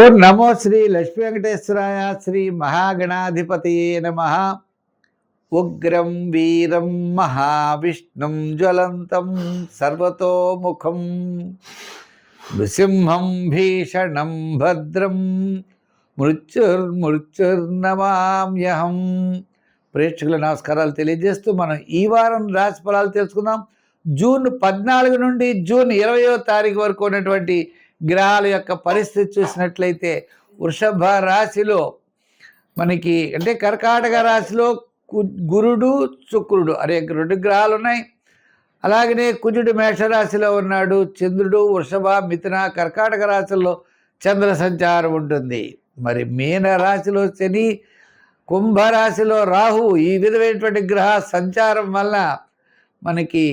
ఓం నమో శ్రీ లక్ష్మీ వెంకటేశ్వరాయ శ్రీ మహాగణాధిపతయే నమః. ఉగ్రం వీరం మహావిష్ణుం జ్వలంతం సర్వతోముఖం నృసింహం భీషణం భద్రం మృత్యుర్నమామ్యహం. ప్రేక్షకుల నమస్కారాలు తెలియజేస్తూ మనం ఈ వారం రాశి ఫలాలు తెలుసుకుందాం. జూన్ 14 నుండి జూన్ 20వ తారీఖు వరకు ఉన్నటువంటి గ్రహాల యొక్క పరిస్థితి చూసినట్లయితే వృషభ రాశిలో మనకి అంటే కర్కాటక రాశిలో గురుడు శుక్రుడు అనే 2 గ్రహాలు ఉన్నాయి. అలాగనే కుజుడు మేషరాశిలో ఉన్నాడు. చంద్రుడు వృషభ మిథున కర్కాటక రాశుల్లో చంద్ర సంచారం ఉంటుంది. మరి మీన రాశిలో శని, కుంభరాశిలో రాహు, ఈ విధమైనటువంటి గ్రహ సంచారం వల్ల మనకి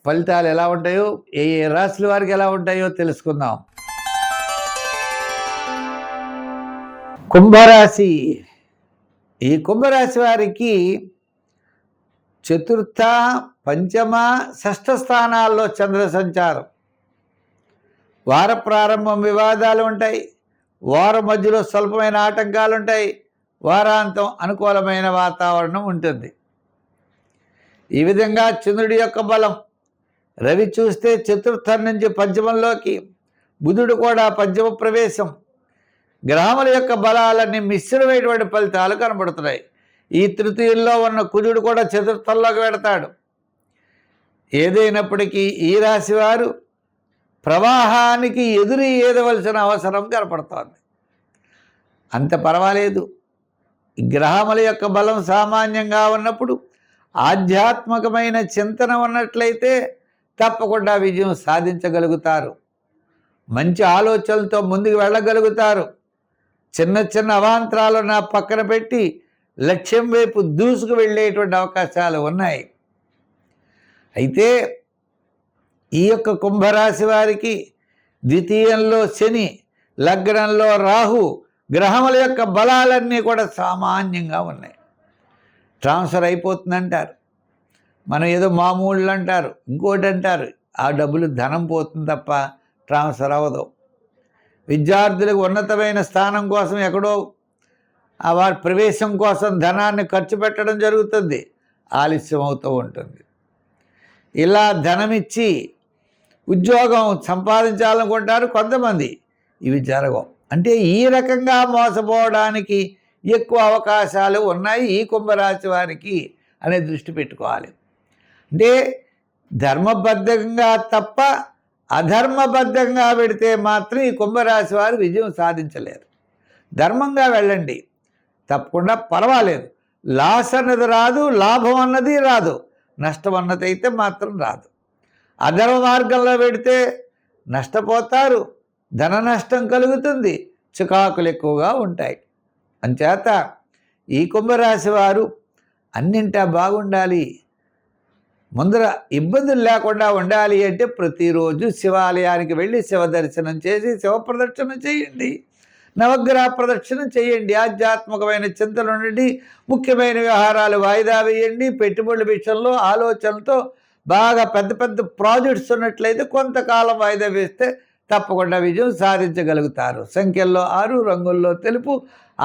ఫలితాలు ఎలా ఉంటాయో, ఏ ఏ రాశుల వారికి ఎలా ఉంటాయో తెలుసుకుందాం. కుంభరాశి. ఈ కుంభరాశి వారికి చతుర్థ, పంచమ, షష్ఠ స్థానాల్లో చంద్ర సంచారం. వార ప్రారంభం వివాదాలు ఉంటాయి. వారం మధ్యలో స్వల్పమైన ఆటంకాలు ఉంటాయి. వారాంతం అనుకూలమైన వాతావరణం ఉంటుంది. ఈ విధంగా చంద్రుడి యొక్క బలం, రవి చూస్తే చతుర్థం నుంచి పంచమంలోకి, బుధుడు కూడా పంచమ ప్రవేశం. గ్రహముల యొక్క బలాలన్నీ మిశ్రమైనటువంటి ఫలితాలు కనబడుతున్నాయి. ఈ తృతీయుల్లో ఉన్న కుజుడు కూడా చతుర్థంలోకి వెడతాడు. ఏదైనప్పటికీ ఈ రాశి వారు ప్రవాహానికి ఎదురు ఏదవలసిన అవసరం కనపడుతోంది. అంత పర్వాలేదు. గ్రహముల యొక్క బలం సామాన్యంగా ఉన్నప్పుడు ఆధ్యాత్మికమైన చింతన ఉన్నట్లయితే తప్పకుండా విజయం సాధించగలుగుతారు. మంచి ఆలోచనలతో ముందుకు వెళ్ళగలుగుతారు. చిన్న చిన్న అవాంతరాలను పక్కన పెట్టి లక్ష్యం వైపు దూసుకు వెళ్ళేటువంటి అవకాశాలు ఉన్నాయి. అయితే ఈ యొక్క కుంభరాశి వారికి ద్వితీయంలో శని, లగ్నంలో రాహు, గ్రహముల యొక్క బలాలన్నీ కూడా సామాన్యంగా ఉన్నాయి. ట్రాన్స్ఫర్ అయిపోతుందంటారు, మనం ఏదో మామూళ్ళు అంటారు, ఇంకోటి అంటారు. ఆ డబ్బులు ధనం పోతుంది తప్ప ట్రాన్స్ఫర్ అవ్వదు. విద్యార్థులకు ఉన్నతమైన స్థానం కోసం ఎక్కడో వారి ప్రవేశం కోసం ధనాన్ని ఖర్చు పెట్టడం జరుగుతుంది, ఆలస్యం అవుతూ ఉంటుంది. ఇలా ధనమిచ్చి ఉద్యోగం సంపాదించాలనుకుంటారు కొంతమంది, ఇవి జరగవు. అంటే ఈ రకంగా మోసపోవడానికి ఎక్కువ అవకాశాలు ఉన్నాయి ఈ కుంభరాశి వారికి అనే దృష్టి పెట్టుకోవాలి. అంటే ధర్మబద్ధంగా తప్ప అధర్మబద్ధంగా పెడితే మాత్రం ఈ కుంభరాశి వారు విజయం సాధించలేరు. ధర్మంగా వెళ్ళండి, తప్పకుండా పర్వాలేదు. లాస్ అన్నది రాదు, లాభం అన్నది రాదు, నష్టం అన్నది అయితే మాత్రం రాదు. అధర్మ మార్గంలో పెడితే నష్టపోతారు, ధన నష్టం కలుగుతుంది, చికాకులు ఎక్కువగా ఉంటాయి. అంచేత ఈ కుంభరాశి వారు అన్నింటా బాగుండాలి, ముందర ఇబ్బందులు లేకుండా ఉండాలి అంటే ప్రతిరోజు శివాలయానికి వెళ్ళి శివ దర్శనం చేసి శివ ప్రదక్షిణ చేయండి, నవగ్రహ ప్రదక్షిణ చేయండి, ఆధ్యాత్మికమైన చింతన నుండి ముఖ్యమైన వ్యవహారాలు వాయిదా వేయండి. పెట్టుబడుల విషయంలో ఆలోచనలతో బాగా పెద్ద పెద్ద ప్రాజెక్ట్స్ ఉన్నట్లయితే కొంతకాలం వాయిదా వేస్తే తప్పకుండా విజయం సాధించగలుగుతారు. సంఖ్యల్లో 6, రంగుల్లో తెలుపు,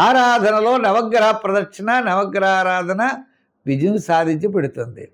ఆరాధనలో నవగ్రహ ప్రదక్షిణ, నవగ్రహ ఆరాధన విజయం సాధించి పెడుతుంది.